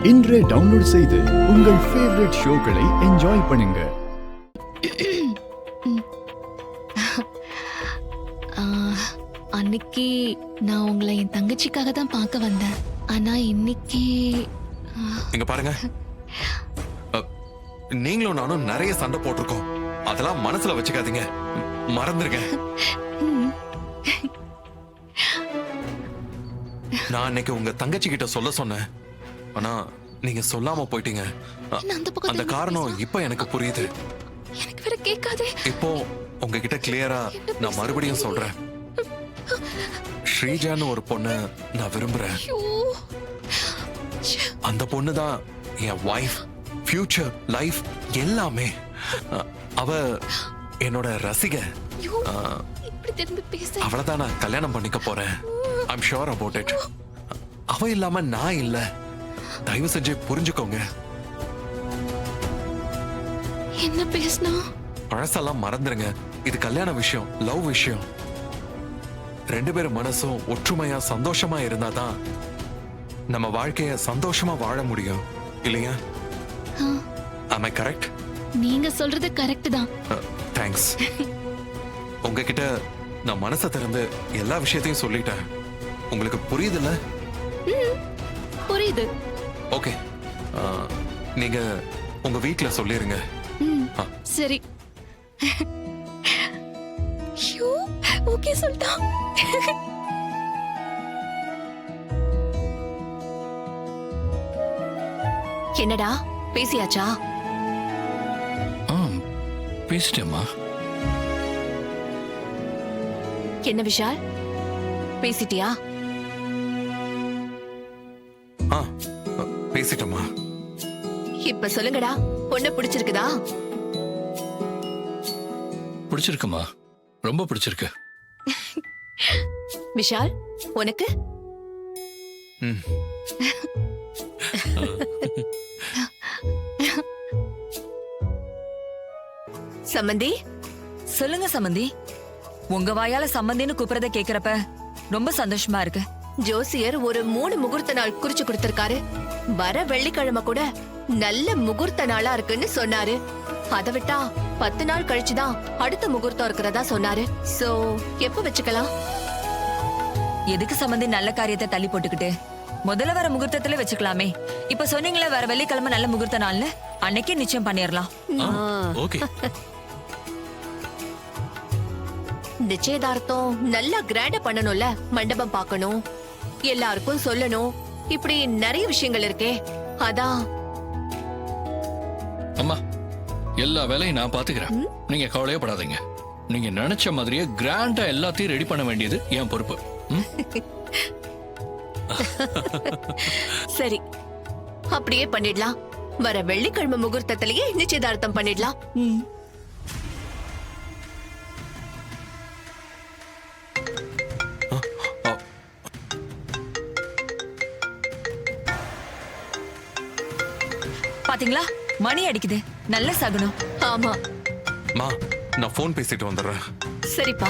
இன்றே டவுன்லோட் செய்து உங்கள் ஃபேவரட் ஷோக்களை என்ஜாய் பண்ணுங்க. அன்னைக்கு நான் உங்களை என் தங்கச்சிக்காக தான் பார்க்க வந்தேன். ஆனா இன்னைக்கு இங்க பாருங்க, நீங்களும் நானும் நிறைய சண்டை போட்டிருக்கோம். அதெல்லாம் மனசுல வச்சுக்காதீங்க, மறந்துருங்க. நான் அன்னைக்கு உங்க தங்கச்சி கிட்ட சொல்ல சொன்னேன், ஆனா நீங்க சொல்லாம போயிட்டீங்க. அந்த காரணம் இப்ப எனக்கு புரியுது. எனக்கு வேற கேட்காதே. இப்போ உங்ககிட்ட கிளியரா நான் மறுபடியும் சொல்றேன். ஸ்ரீஜான்னு ஒரு பொண்ணு நான் விரும்புறேன். அந்த பொண்ணு தான் என் வைஃப், ஃபியூச்சர், லைஃப் எல்லாமே. அவ என்னோட ரசிக. அவளதான் நான் கல்யாணம் பண்ணிக்க போறேன். I'm sure about it. அவ இல்லாம நான் இல்ல. தயவு செஞ்சு புரிஞ்சுக்கோங்க. என்ன பேசினா? பழசெல்லாம் மறந்துருங்க. இது கல்யாண விஷயம், லவ் விஷயம். ரெண்டு பேரும் மனசும் ஒற்றுமையா சந்தோஷமா இருந்தாதான் நம்ம வாழ்க்கைய சந்தோஷமா வாழ முடியும், இல்லையா? Am I correct? நீங்க சொல்றது கரெக்ட் தான். தேங்க்ஸ். உங்ககிட்ட நான் மனசை திறந்து எல்லா விஷயத்தையும் சொல்லிட்டேன். உங்களுக்கு புரியுதுல்ல? புரியுது. ஓகே, நீங்க உங்க வீட்ல சொல்லிருங்க. சரி. ஓகே சொல்லிட்டா. என்னடா பேசியாச்சா? பேசிட்டேம்மா. என்ன விஷால், பேசிட்டியா? பேசிட்டோமா? இப்ப சொல்லுங்கடா, பொண்ணு பிடிச்சிருக்குதா? பிடிச்சிருக்குமா, ரொம்ப பிடிச்சிருக்கு. விஷால், உனக்கு? சம்மந்தி. சொல்லுங்க சம்மந்தி. உங்க வாயால சம்மந்தின்னு கூப்பிடுறத கேக்குறப்ப ரொம்ப சந்தோஷமா இருக்கு. ஜோசியர் ஒரு 3 முகூர்த்த நாள் குறிச்சு கொடுத்திருக்காரு. வர வெள்ளிக்கிழமை கூட நல்ல முகூர்த்த நாளா இருக்குன்னு சொன்னாரு. அதை விட்டா 10 நாள் கழிச்சுதான் அடுத்த முகூர்த்தம் இருக்கிறதா சொன்னாரு. சோ எப்ப வச்சுக்கலாம்? எதுக்கு சம்மந்தி நல்ல காரியத்தை தள்ளி போட்டுக்கிட்டு முதல்ல வர முகூர்த்தத்துல வச்சுக்கலாமே. இப்ப சொன்னீங்களே வர வெள்ளிக்கிழமை நல்ல முகூர்த்த நாள்னு, அன்னைக்கே நிச்சயம் பண்ணிடலாம். ஓகே. நிச்சயதார்த்தம் நல்லா கிராண்டா பண்ணணும்ல. மண்டபம் பார்க்கணும், எல்லாருக்கும் சொல்லணும், இப்படி நிறைய விஷயங்கள் இருக்கே. அதான். அம்மா, எல்லா வேலையும் நான் பாத்துக்கிறேன், நீங்க கவலையே படாதீங்க. நீங்க நினைச்ச மாதிரியே கிராண்டா எல்லாத்தையும் ரெடி பண்ண வேண்டியது என் பொறுப்பு. சரி, அப்படியே பண்ணிடலாம். வர வெள்ளிக்கிழமை முகூர்த்தத்திலேயே நிச்சயதார்த்தம் பண்ணிடலாம். பாத்தீங்களா, மணி அடிக்குது. நல்ல சகுனம். ஆமா. நான் போன் பேசிட்டு வந்துடுறேன். சரிப்பா.